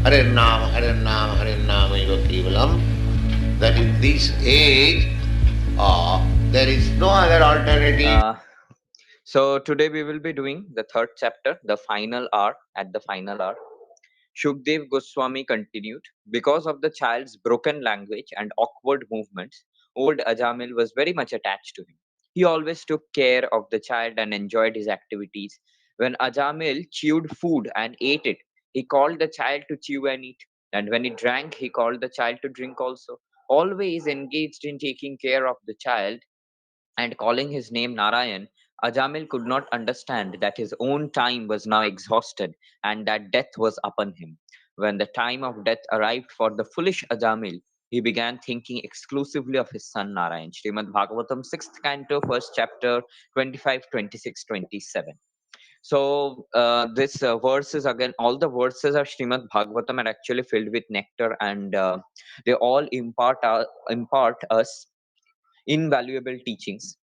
HarerNāmaivaKevalam. That in this age, there is no other alternative. So today we will be doing the third chapter, the final hour. At the final hour, Shukdev Goswami continued. Because of the child's broken language and awkward movements, old Ajamil was very much attached to him. He always took care of the child and enjoyed his activities. When Ajamil chewed food and ate it, he called the child to chew and eat. And when he drank, he called the child to drink also. Always engaged in taking care of the child and calling his name Narayan, Ajamil could not understand that his own time was now exhausted and that death was upon him. When the time of death arrived for the foolish Ajamil, he began thinking exclusively of his son Narayan. Srimad Bhagavatam, 6th canto, 1st chapter, 25, 26, 27. So this verses again, all the verses of Srimad Bhagavatam are actually filled with nectar, and they all impart us invaluable teachings.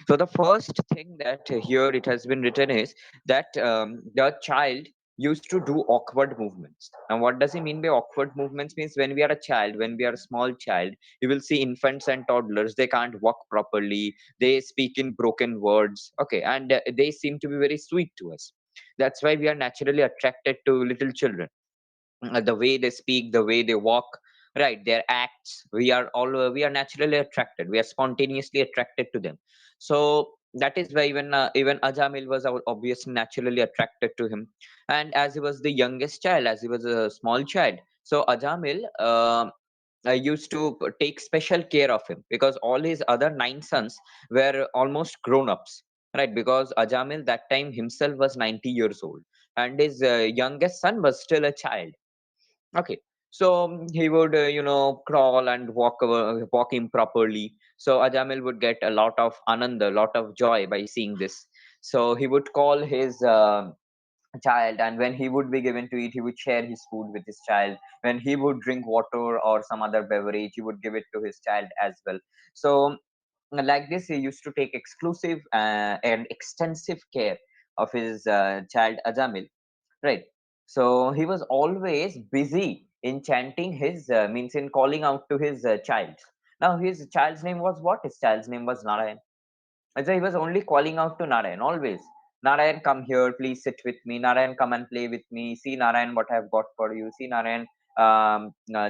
So the first thing that here it has been written is that the child used to do awkward movements. And what does he mean by awkward movements? Means when we are a child, when we are a small child, you will see infants and toddlers, they can't walk properly, they speak in broken words, okay, and they seem to be very sweet to us. That's why we are naturally attracted to little children. The way they speak, the way they walk, right, their acts, we are naturally attracted, we are spontaneously attracted to them. So that is why even Ajamil was obviously naturally attracted to him. And as he was the youngest child, as he was a small child, so Ajamil used to take special care of him, because all his other nine sons were almost grown-ups, right, because Ajamil that time himself was 90 years old and his youngest son was still a child. Okay, so he would, crawl and walk improperly. So Ajamil would get a lot of ananda, a lot of joy by seeing this. So he would call his child, and when he would be given to eat, he would share his food with his child. When he would drink water or some other beverage, he would give it to his child as well. So like this, he used to take exclusive and extensive care of his child Ajamil. Right. So he was always busy in chanting his, means in calling out to his child. Now his child's name was what? His child's name was Narayan. And so he was only calling out to Narayan always. Narayan, come here, please sit with me. Narayan, come and play with me. See, Narayan, what I've got for you. See, Narayan,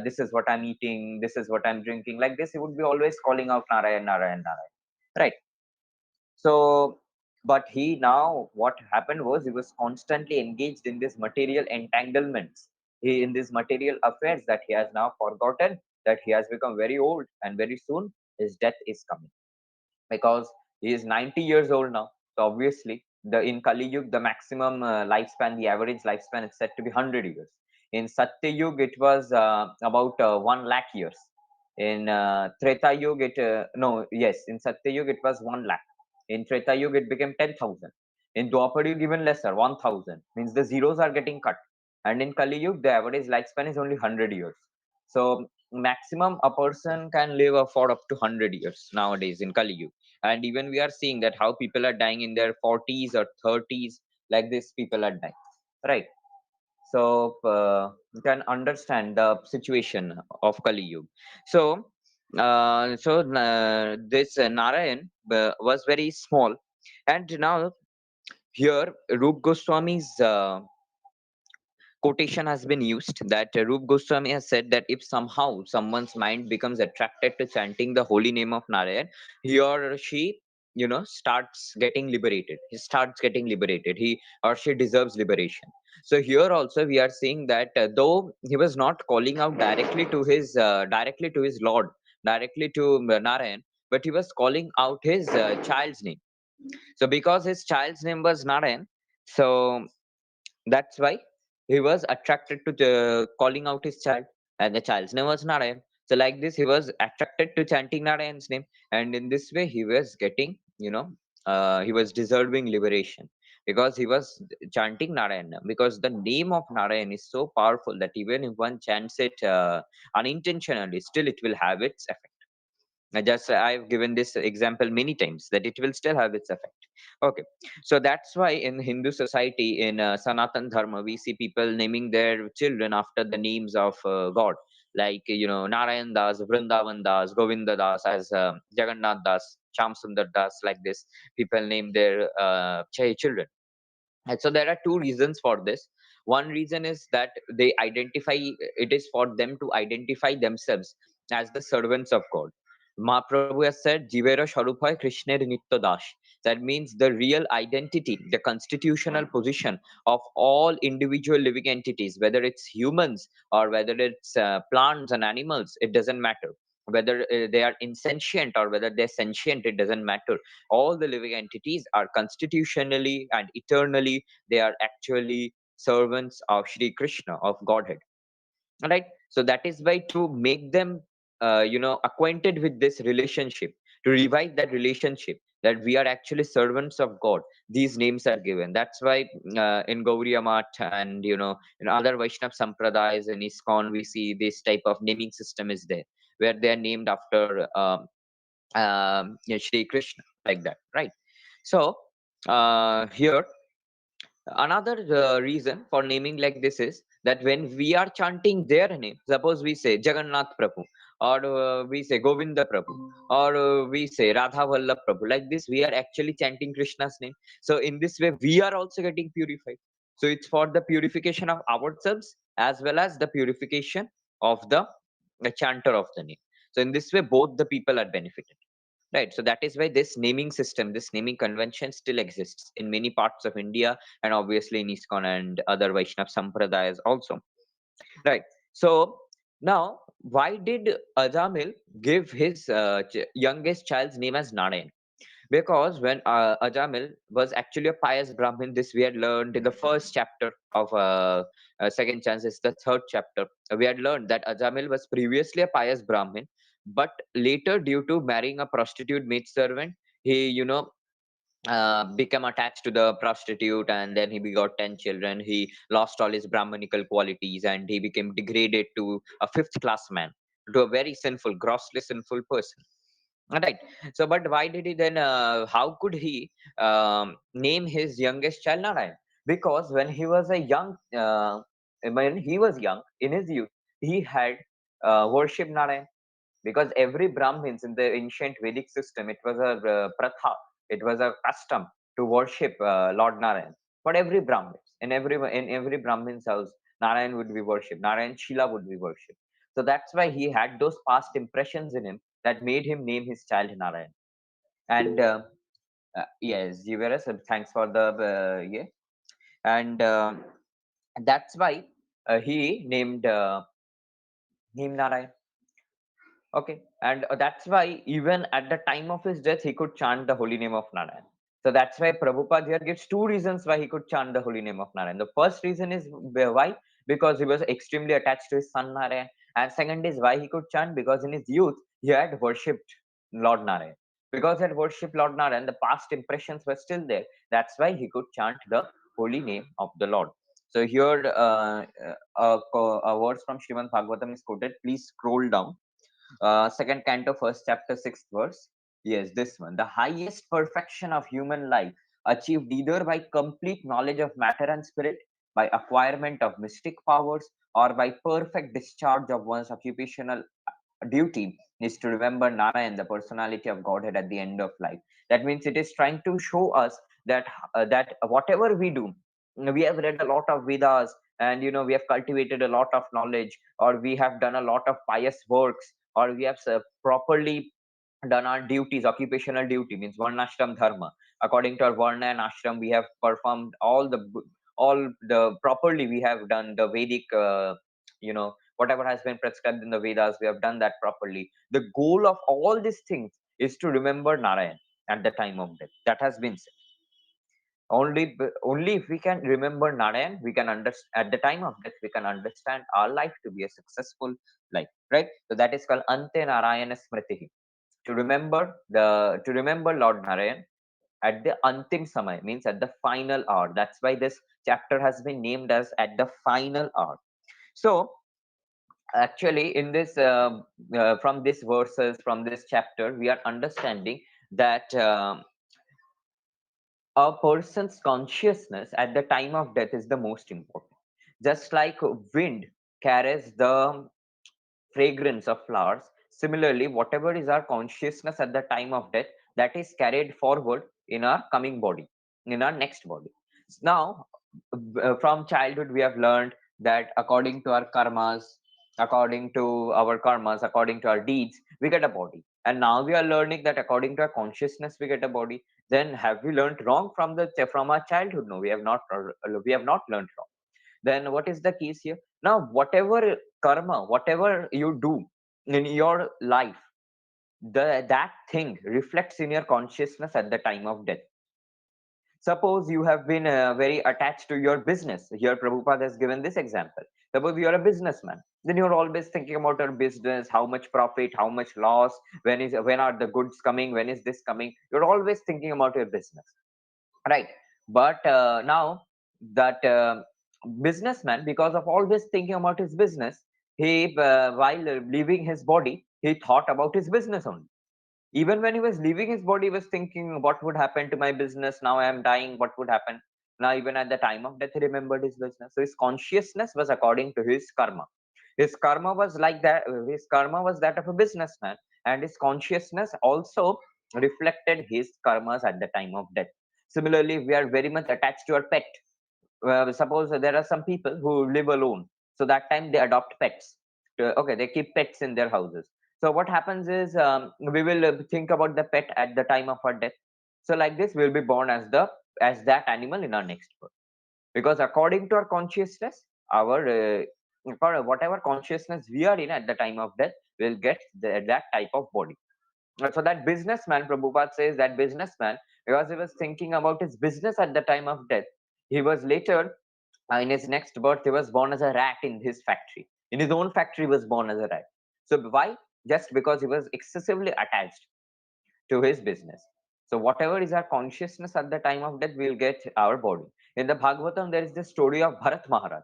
this is what I'm eating. This is what I'm drinking. Like this, he would be always calling out Narayan, Narayan, Narayan. Right. So, but he now, what happened was he was constantly engaged in these material entanglements, in these material affairs, that he has now forgotten that he has become very old and very soon his death is coming, because he is 90 years old now. So obviously, the in Kali Yuga, the maximum lifespan, the average lifespan is said to be 100 years. In Satya Yuga, it was about 1 lakh years. In Treta Yuga, no, yes, in Satya Yuga, it was 1 lakh. In Treta Yuga, it became 10,000. In Dwapar Yuga, even lesser, 1,000. Means the zeros are getting cut. And in Kali Yuga, the average lifespan is only 100 years. So maximum a person can live for up to 100 years nowadays in Kali Yuga. And even we are seeing that how people are dying in their 40s or 30s, like this people are dying, right? So you can understand the situation of Kali Yuga. So this Narayan was very small, and now here Rup Goswami's quotation has been used, that Rup Goswami has said that if somehow someone's mind becomes attracted to chanting the holy name of Narayan, he or she, starts getting liberated. He starts getting liberated. He or she deserves liberation. So here also we are seeing that though he was not calling out directly to his Lord, directly to Narayan, but he was calling out his child's name. So because his child's name was Narayan, so that's why he was attracted to calling out his child, and the child's name was Narayan. So, like this, he was attracted to chanting Narayan's name, and in this way, he was getting, he was deserving liberation, because he was chanting Narayan. Because the name of Narayan is so powerful that even if one chants it unintentionally, still it will have its effect. Just I've given this example many times that it will still have its effect. Okay, so that's why in Hindu society, in Sanatan Dharma, we see people naming their children after the names of God, like Narayan Das, Vrindavan Das, Govinda Das, as Jagannath Das, Sham Sundar Das, like this. People name their children. And so there are two reasons for this. One reason is that they identify, it is for them to identify themselves as the servants of God. Mahaprabhu has said, Jivera Sharupai Krishner Nitya Das. That means the real identity, the constitutional position of all individual living entities, whether it's humans or whether it's plants and animals, it doesn't matter. Whether they are insentient or whether they're sentient, it doesn't matter. All the living entities are constitutionally and eternally, they are actually servants of Shri Krishna, of Godhead. Right? So that is why, to make them acquainted with this relationship, to revive that relationship, that we are actually servants of God, these names are given. That's why in Gauriya Math and in other Vaishnav sampradayas in ISKCON, we see this type of naming system is there, where they are named after Shri Krishna, like that, right? So here, another reason for naming like this is that when we are chanting their name, suppose we say Jagannath Prabhu, or we say Govinda Prabhu, or we say Radha Vallabh Prabhu, like this, we are actually chanting Krishna's name. So in this way, we are also getting purified. So it's for the purification of ourselves as well as the purification of the chanter of the name. So in this way, both the people are benefited. Right. So that is why this naming system, this naming convention still exists in many parts of India, and obviously in ISKCON and other Vaishnav sampradayas also. Right. So now, why did Ajamil give his youngest child's name as Narayan? Because when Ajamil was actually a pious Brahmin, this we had learned in the first chapter of Second Chances, the third chapter. We had learned that Ajamil was previously a pious Brahmin, but later, due to marrying a prostitute maidservant, he, became attached to the prostitute, and then he begot 10 children. He lost all his Brahmanical qualities and he became degraded to a fifth class man, to a very sinful, grossly sinful person. Right. So, but why did he then? How could he name his youngest child Narayan? Because when he was young in his youth, he had worshipped Narayan. Because every Brahmins in the ancient Vedic system, it was a pratha, it was a custom to worship Lord Narayan. But every Brahmins, in every Brahmin's house, Narayan would be worshipped. Narayan Shila would be worshipped. So that's why he had those past impressions in him that made him name his child Narayan. And yes, Jiveras, thanks for the yeah. And that's why he named Narayan. Okay, and that's why even at the time of his death, he could chant the holy name of Narayan. So that's why Prabhupada here gives two reasons why he could chant the holy name of Narayan. The first reason is why? Because he was extremely attached to his son Narayan. And second is why he could chant, because in his youth, he had worshipped Lord Narayan. Because he had worshipped Lord Narayan, the past impressions were still there. That's why he could chant the holy name of the Lord. So here, a verse from Srimad Bhagavatam is quoted. Please scroll down, second canto, first chapter, sixth verse. Yes, this one. The highest perfection of human life, achieved either by complete knowledge of matter and spirit, by acquirement of mystic powers, or by perfect discharge of one's occupational duty, is to remember Narayan, the personality of Godhead, at the end of life. That means it is trying to show us that whatever we do, we have read a lot of Vedas, and we have cultivated a lot of knowledge, or we have done a lot of pious works, or we have properly done our duties. Occupational duty means varnashram dharma. According to our varna and ashram, we have performed all the properly. We have done the Vedic, whatever has been prescribed in the Vedas, we have done that properly. The goal of all these things is to remember Narayan at the time of death. That has been said. Only if we can remember Narayan, we can understand at the time of death, we can understand our life to be a successful life, right? So that is called Ante Narayana Smriti. To remember Lord Narayan at the Antim Samay, means at the final hour. That's why this chapter has been named as at the final hour. So Actually, in this from this verses, from this chapter, we are understanding that a person's consciousness at the time of death is the most important. Just like wind carries the fragrance of flowers, similarly, whatever is our consciousness at the time of death, that is carried forward in our coming body, in our next body. Now, from childhood, we have learned that according to our deeds, we get a body. And now we are learning that according to our consciousness, we get a body. Then have we learned wrong from our childhood? No, we have not learned wrong. Then what is the case here? Now, whatever karma, whatever you do in your life, that thing reflects in your consciousness at the time of death. Suppose you have been very attached to your business. Here, Prabhupada has given this example. Suppose you are a businessman, then you're always thinking about your business, how much profit, how much loss, when are the goods coming, when is this coming. You're always thinking about your business, right? But now that businessman, because of all this thinking about his business, he while leaving his body, he thought about his business only. Even when he was leaving his body, he was thinking, what would happen to my business? Now I am dying, what would happen? Now, even at the time of death, he remembered his business. So his consciousness was according to his karma. His karma was like that. His karma was that of a businessman, and his consciousness also reflected his karmas at the time of death. Similarly, we are very much attached to our pet. Suppose there are some people who live alone, so that time they adopt pets. Okay, they keep pets in their houses. So what happens is, we will think about the pet at the time of our death. So like this, we'll be born as that animal in our next birth, because according to our consciousness, our for whatever consciousness we are in at the time of death, we'll get that type of body. So that businessman, Prabhupada says that businessman, because he was thinking about his business at the time of death, he was later, in his next birth, he was born as a rat in his factory. In his own factory, he was born as a rat. So why? Just because he was excessively attached to his business. So whatever is our consciousness at the time of death, we'll get our body. In the Bhagavatam, there is the story of Bharat Maharaj.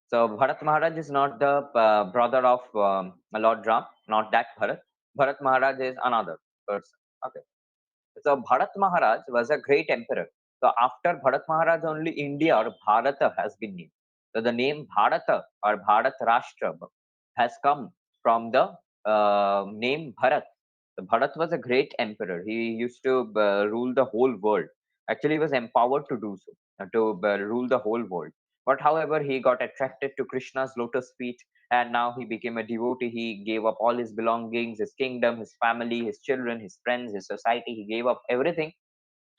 So Bharat Maharaj is not the brother of Lord Ram, not that Bharat. Bharat Maharaj is another person. Okay. So Bharat Maharaj was a great emperor. So after Bharat Maharaj, only India or Bharata has been named. So the name Bharata or Bharat Rashtra has come from the name Bharat. So Bharat was a great emperor. He used to rule the whole world. Actually, he was empowered to do so, to rule the whole world. But however, he got attracted to Krishna's lotus feet, and now he became a devotee. He gave up all his belongings, his kingdom, his family, his children, his friends, his society. He gave up everything,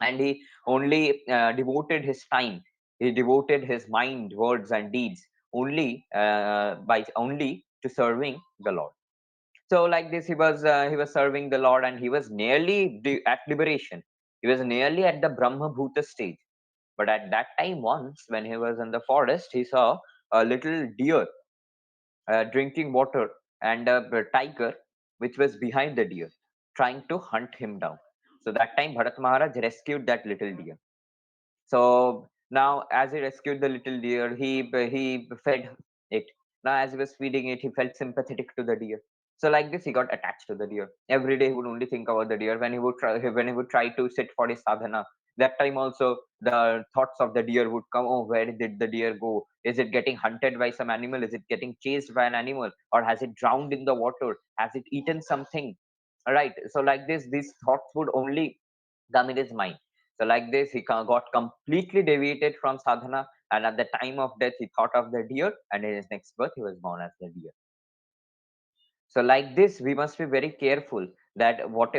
and he only devoted his time. He devoted his mind, words, and deeds only to serving the Lord. So like this, he was serving the Lord, and he was nearly at liberation. He was nearly at the Brahma Bhuta stage. But at that time, once when he was in the forest, he saw a little deer drinking water, and a tiger which was behind the deer trying to hunt him down. So that time Bharat Maharaj rescued that little deer. So now, as he rescued the little deer, he fed it. Now, as he was feeding it, he felt sympathetic to the deer. So, like this, he got attached to the deer. Every day, he would only think about the deer. When he would try to sit for his sadhana, that time also the thoughts of the deer would come. Oh, where did the deer go? Is it getting hunted by some animal? Is it getting chased by an animal? Or has it drowned in the water? Has it eaten something? All right. So, like this, these thoughts would only come in his mind. So like this, he got completely deviated from sadhana, and at the time of death, he thought of the deer, and in his next birth, he was born as the deer. So like this, we must be very careful that what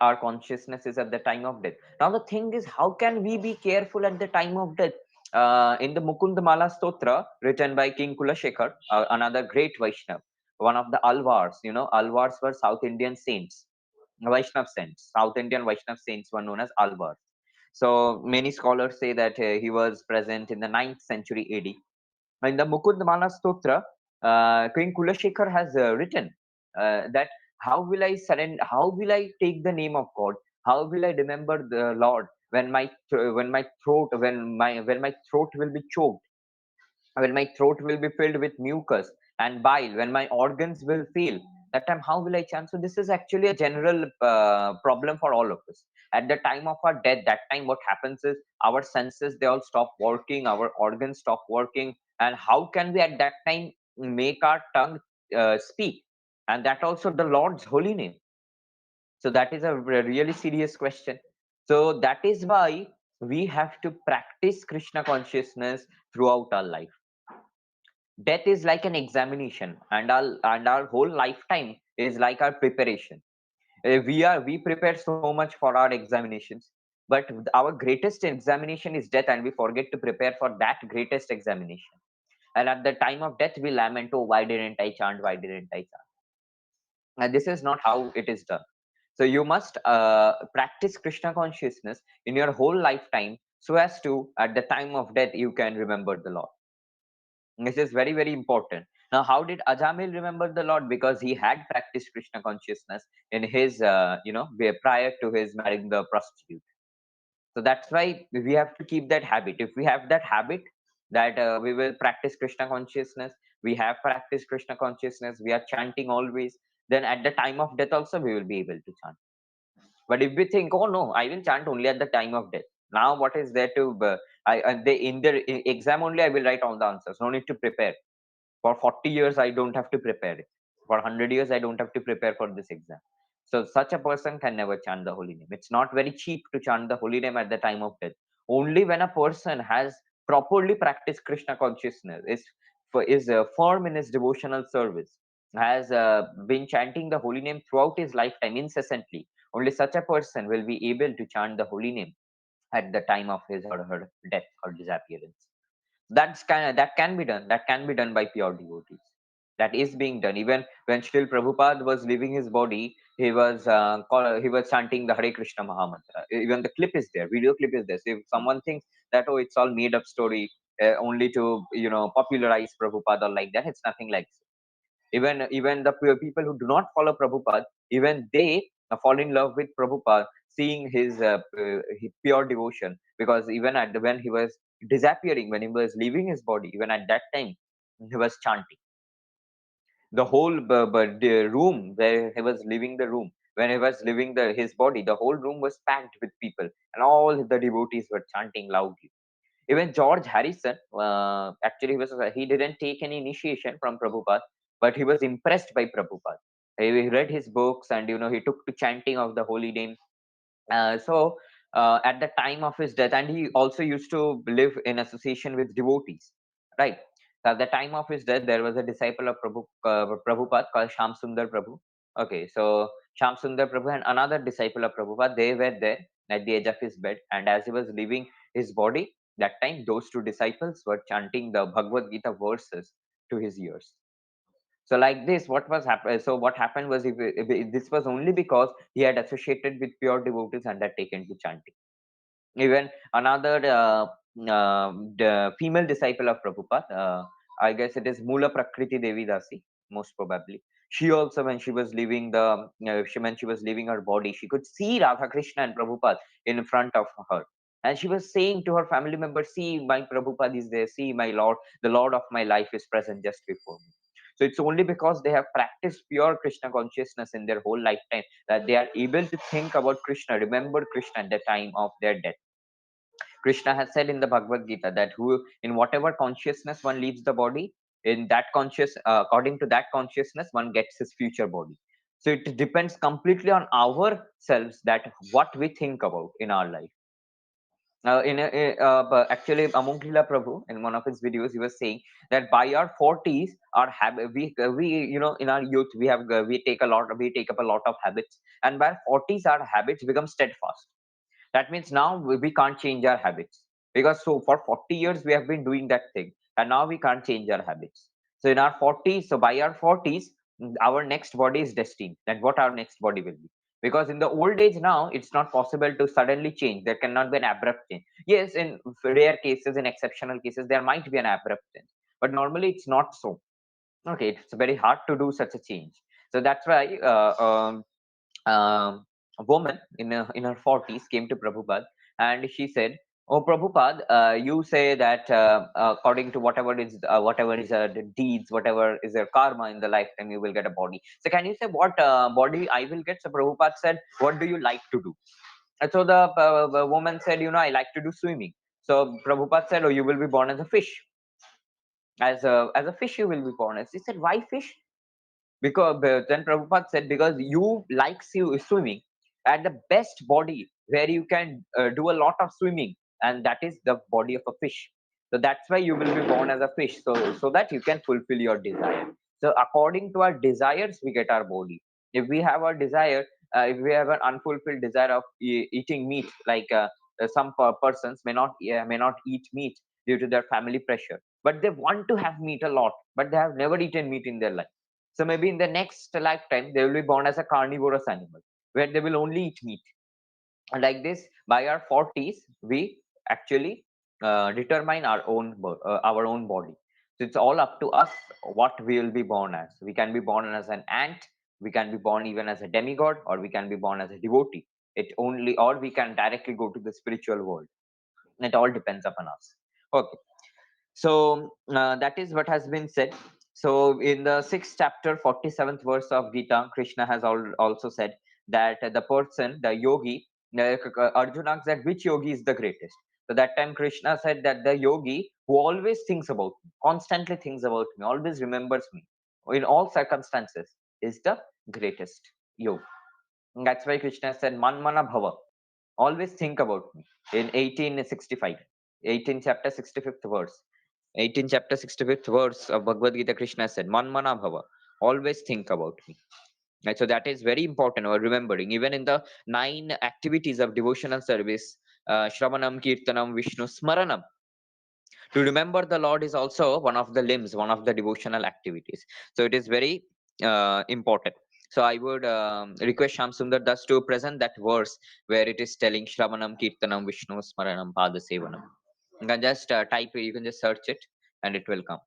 our consciousness is at the time of death. Now the thing is, how can we be careful at the time of death? In the Mukundamala Stotra, written by King Kulashekar, another great Vaishnav, one of the Alvars. Alvars were South Indian saints, Vaishnav saints. South Indian Vaishnav saints were known as Alvars. So many scholars say that he was present in the 9th century AD. In the Mukundamala Stotra, King Kulashekar has written that how will I surrender? How will I take the name of God? How will I remember the Lord when my throat will be choked, when my throat will be filled with mucus, and bile, when my organs will fail, that time how will I chant? So this is actually a general problem for all of us. At the time of our death, that time what happens is our senses, they all stop working, our organs stop working, and how can we at that time make our tongue speak, and that also the Lord's holy name? So that is a really serious question. So that is why we have to practice Krishna consciousness throughout our life. Death is like an examination, and our whole lifetime is like our preparation. We prepare so much for our examinations, but our greatest examination is death, and we forget to prepare for that greatest examination. And at the time of death, we lament, oh, why didn't I chant? Why didn't I chant? And this is not how it is done. So you must practice Krishna consciousness in your whole lifetime, so as to at the time of death you can remember the Lord. This is very, very important. Now, how did Ajamil remember the Lord? Because he had practiced Krishna consciousness in his, prior to his marrying the prostitute. So that's why we have to keep that habit. If we have that habit, that we will practice Krishna consciousness, we have practiced Krishna consciousness, we are chanting always, then at the time of death also we will be able to chant. But if we think, oh no, I will chant only at the time of death. Now, what is there to? In the exam only, I will write all the answers. No need to prepare. For 40 years, I don't have to prepare it. For 100 years, I don't have to prepare for this exam. So such a person can never chant the holy name. It's not very cheap to chant the holy name at the time of death. Only when a person has properly practiced Krishna consciousness, is firm in his devotional service, has been chanting the holy name throughout his lifetime incessantly, only such a person will be able to chant the holy name at the time of his or her death or disappearance. That can be done. That can be done by pure devotees. That is being done. Even when Śrīla Prabhupāda was leaving his body, he was chanting the Hare Krishna Mahamantra. Even the clip is there, video clip is there. So if someone thinks that, oh, it's all made up story, only to popularize Prabhupada or like that, it's nothing like so. Even the people who do not follow Prabhupada, even they fall in love with Prabhupada, seeing his pure devotion. Because even when he was disappearing, when he was leaving his body, even at that time, he was chanting. The whole the room where he was leaving the room, when he was leaving his body, the whole room was packed with people, and all the devotees were chanting loudly. Even George Harrison, actually, he didn't take any initiation from Prabhupada, but he was impressed by Prabhupada. He read his books, and he took to chanting of the holy name. At the time of his death, and he also used to live in association with devotees, right? At the time of his death, there was a disciple of Prabhupada called Sham Sundar Prabhu. Okay, so Sham Sundar Prabhu and another disciple of Prabhupada, they were there at the edge of his bed, and as he was leaving his body, that time those two disciples were chanting the Bhagavad Gita verses to his ears. So like this, what happened was, this was only because he had associated with pure devotees and had taken to chanting. Even another the female disciple of Prabhupada, I guess it is Mula Prakriti Devi Dasi, most probably. She also, when she was leaving when she was leaving her body, she could see Radha Krishna and Prabhupada in front of her, and she was saying to her family members, "See, my Prabhupada is there. See, my Lord, the Lord of my life is present just before me." So it's only because they have practiced pure Krishna consciousness in their whole lifetime that they are able to think about Krishna, remember Krishna at the time of their death. Krishna has said in the Bhagavad Gita that in whatever consciousness one leaves the body, in that according to that consciousness, one gets his future body. So it depends completely on ourselves that what we think about in our life. But actually, Amongila Prabhu, in one of his videos, he was saying that by our 40s, our habit, in our youth, we take up a lot of habits, and by our 40s, our habits become steadfast. That means now we can't change our habits, because so for 40 years we have been doing that thing, and now we can't change our habits. So in our 40s, so by our 40s, our next body is destined that what our next body will be. Because in the old age now, it's not possible to suddenly change. There cannot be an abrupt change. Yes, in rare cases, in exceptional cases, there might be an abrupt change, but normally it's not so. Okay, it's very hard to do such a change. So that's why a woman in her 40s came to Prabhupada, and she said Oh, Prabhupada, you say that according to whatever is the deeds, whatever is their karma in the lifetime, you will get a body. So can you say what body I will get? So Prabhupada said, what do you like to do? And so the woman said, I like to do swimming. So Prabhupada said, oh, you will be born as a fish. As a fish, you will be born as. He said, why fish? Because then Prabhupada said, because you like swimming, and the best body where you can do a lot of swimming, and that is the body of a fish. So that's why you will be born as a fish, so that you can fulfill your desire. So according to our desires, we get our body. If we have a desire, if we have an unfulfilled desire of eating meat, like some persons may not eat meat due to their family pressure, but they want to have meat a lot, but they have never eaten meat in their life. So maybe in the next lifetime, they will be born as a carnivorous animal where they will only eat meat. And like this, by our 40s, we actually determine our own body. So it's all up to us what we will be born as. We can be born as an ant, we can be born even as a demigod, or we can be born as a devotee. Or we can directly go to the spiritual world. It all depends upon us. Okay. So that is what has been said. So in the 6th chapter, 47th verse of Gita, Krishna has also said that the person, the yogi, Arjuna asked that which yogi is the greatest. So that time Krishna said that the yogi who always thinks about me, constantly thinks about me, always remembers me in all circumstances is the greatest yogi. And that's why Krishna said, Manmana Bhava, always think about me in 1865, 18 chapter 65th verse. 18 chapter 65th verse of Bhagavad Gita, Krishna said, Manmana Bhava, always think about me. Right, so that is very important, or remembering. Even in the 9 activities of devotional service, Shravanam, Kirtanam, Vishnu, Smaranam, to remember the Lord is also one of the limbs, one of the devotional activities. So it is very important. So I would request Sham Sundar Das to present that verse where it is telling Shravanam, Kirtanam, Vishnu, Smaranam, Padasevanam. You can just type it, you can just search it and it will come.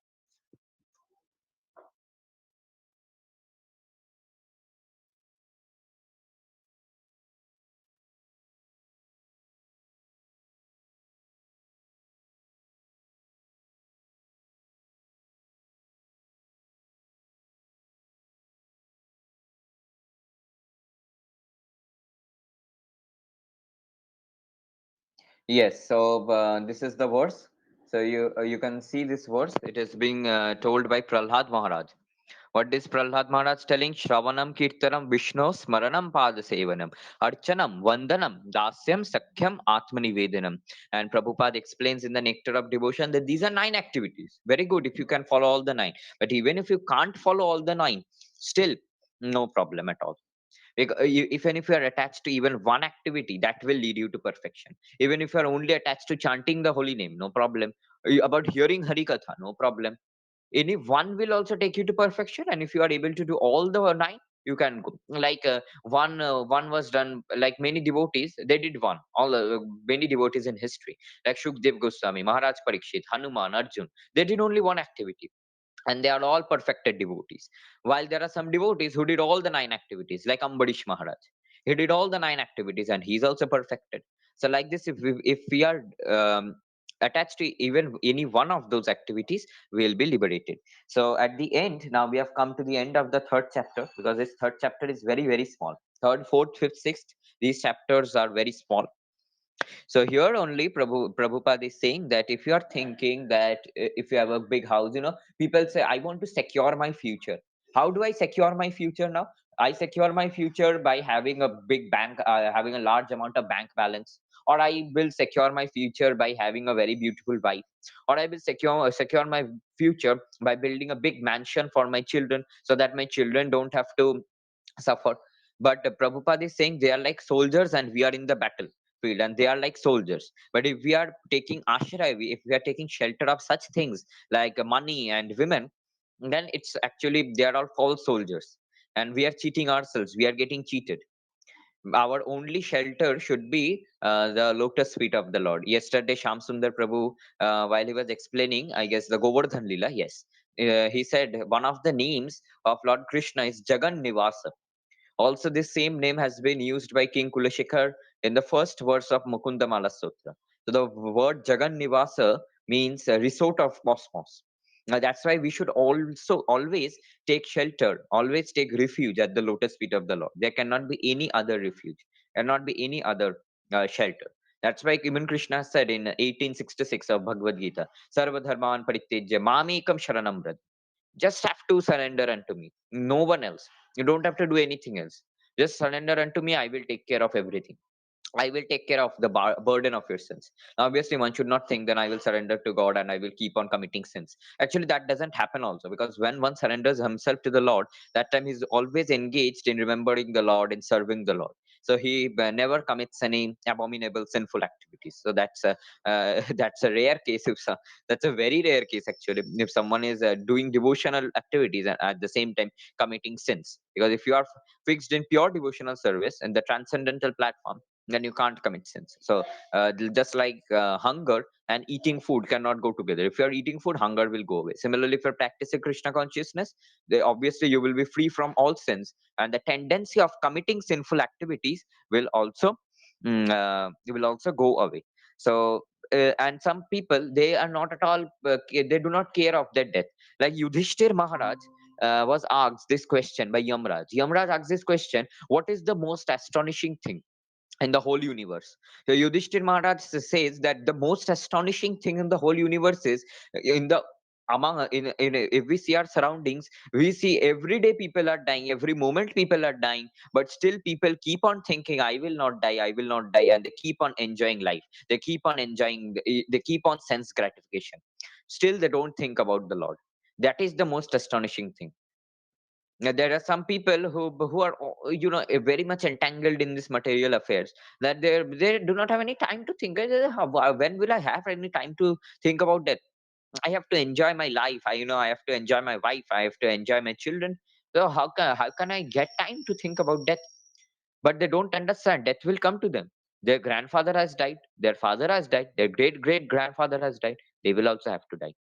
Yes, so this is the verse. So you can see this verse. It is being told by Prahlad Maharaj. What is Prahlad Maharaj telling? Shravanam Kirtanam Vishnu Smaranam Padasevanam Archanam Vandanam Dasyam Sakhyam Atmanivedanam. And Prabhupada explains in the Nectar of Devotion that these are 9 activities. Very good if you can follow all the 9. But even if you can't follow all the 9, still no problem at all. Even if you are attached to even one activity, that will lead you to perfection. Even if you are only attached to chanting the holy name, no problem. About hearing Hari Katha, no problem. Any one will also take you to perfection, and if you are able to do all the 9, you can go. Like one was done, like many devotees, they did one. All Many devotees in history, like Shukdev Goswami, Maharaj Parikshit, Hanuman, Arjun, they did only one activity, and they are all perfected devotees. While there are some devotees who did all the 9 activities, like Ambarish Maharaj. He did all the 9 activities and he's also perfected. So, like this, if we are attached to even any one of those activities, we will be liberated. So, at the end, now we have come to the end of the 3rd chapter, because this 3rd chapter is very, very small. 3rd, 4th, 5th, 6th, these chapters are very small. So here only Prabhupada is saying that if you are thinking that if you have a big house, people say, I want to secure my future. How do I secure my future now? I secure my future by having a big bank, having a large amount of bank balance, or I will secure my future by having a very beautiful wife, or I will secure my future by building a big mansion for my children, so that my children don't have to suffer. But Prabhupada is saying they are like soldiers and we are in the battlefield, and they are like soldiers. But if we are taking ashray, if we are taking shelter of such things like money and women, then it's actually they are all false soldiers, and we are cheating ourselves. We are getting cheated. Our only shelter should be the lotus feet of the Lord. Yesterday, Sham Sundar Prabhu, while he was explaining, I guess, the Govardhan Lila, yes, he said one of the names of Lord Krishna is Jagan Nivasa. Also, this same name has been used by King Kulashikar in the first verse of Mukundamala Sutra. So the word Jagan Nivasa means a resort of cosmos. Now that's why we should also always take shelter, always take refuge at the lotus feet of the Lord. There cannot be any other refuge, cannot be any other shelter. That's why even Krishna said in 1866 of Bhagavad Gita, Sarva Dharman Parityajya Mamekam Sharanam Braj. Just have to surrender unto me, no one else. You don't have to do anything else. Just surrender unto me, I will take care of everything. I will take care of the burden of your sins. Now, obviously, one should not think then I will surrender to God and I will keep on committing sins. Actually, that doesn't happen also, because when one surrenders himself to the Lord, that time he's always engaged in remembering the Lord, in serving the Lord. So he never commits any abominable sinful activities. So that's a that's a rare case. If that's a very rare case actually. If someone is doing devotional activities and at the same time committing sins, because if you are fixed in pure devotional service and the transcendental platform, then you can't commit sins. So just like hunger and eating food cannot go together. If you're eating food, hunger will go away. Similarly, if you're practicing Krishna consciousness, obviously you will be free from all sins, and the tendency of committing sinful activities will also go away. So and some people, they are not at all they do not care of their death. Like Yudhishthir Maharaj was asked this question by Yamraj asked this question: what is the most astonishing thing in the whole universe? So Yudhishthir Maharaj says that the most astonishing thing in the whole universe is in the among if we see our surroundings, we see every day people are dying, every moment people are dying, but still people keep on thinking, I will not die, I will not die, and they keep on enjoying life. They keep on enjoying, they keep on sense gratification. Still they don't think about the Lord. That is the most astonishing thing. Now, there are some people who are very much entangled in this material affairs, that they do not have any time to think. When will I have any time to think about that? I have to enjoy my life. I have to enjoy my wife. I have to enjoy my children. So how can I get time to think about death? But they don't understand death will come to them. Their grandfather has died. Their father has died. Their great great grandfather has died. They will also have to die.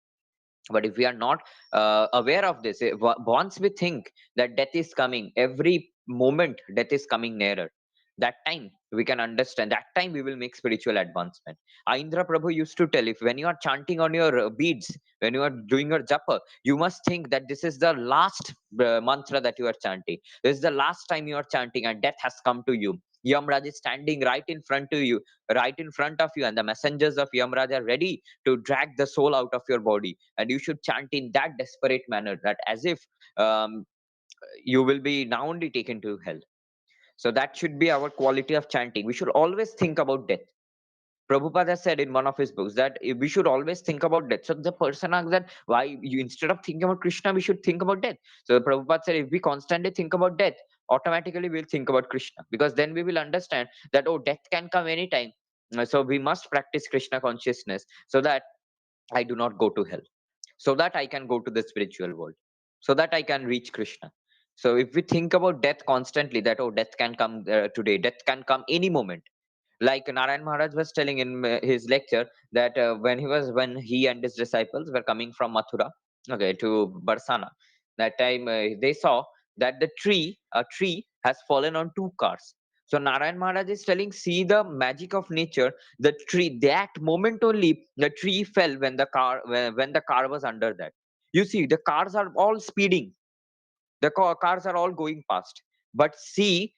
But if we are not aware of this, once we think that death is coming, every moment death is coming nearer, that time we can understand, that time we will make spiritual advancement. Indra Prabhu used to tell, if when you are chanting on your beads, when you are doing your japa, you must think that this is the last mantra that you are chanting. This is the last time you are chanting and death has come to you. Yamraj is standing right in front of you, right in front of you, and the messengers of Yamraj are ready to drag the soul out of your body, and you should chant in that desperate manner, that as if um, you will be now only taken to hell. So that should be our quality of chanting. We should always think about death. Prabhupada said in one of his books that we should always think about death. So the person asks that why you, instead of thinking about Krishna, we should think about death. So Prabhupada said if we constantly think about death, automatically we'll think about Krishna, because then we will understand that, oh, death can come anytime. So we must practice Krishna consciousness so that I do not go to hell, so that I can go to the spiritual world, so that I can reach Krishna. So if we think about death constantly, that, oh, death can come today, death can come any moment. Like Narayan Maharaj was telling in his lecture that when he and his disciples were coming from Mathura, okay, to Barsana, that time they saw that a tree has fallen on two cars. So Narayan Maharaj is telling, see the magic of nature. The tree, that moment only, the tree fell when the car was under that. You see, the cars are all speeding, the cars are all going past, but see,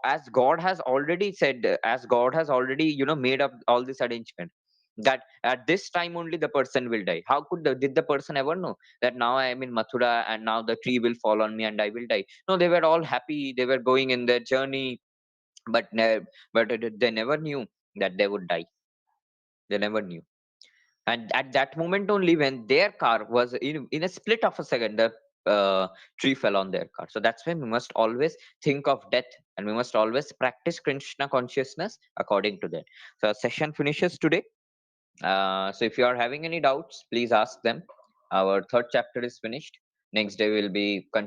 as God has already said, as God has already made up all this arrangement, that at this time only the person will die. How did the person ever know that now I am in Mathura and now the tree will fall on me and I will die? No, they were all happy, they were going in their journey, but they never knew that they would die. They never knew. And at that moment only, when their car was in a split of a second, the tree fell on their car. So that's why we must always think of death, and we must always practice Krishna consciousness according to that. So our session finishes today. So if you are having any doubts, please ask them. Our third chapter is finished. Next day we'll be continuing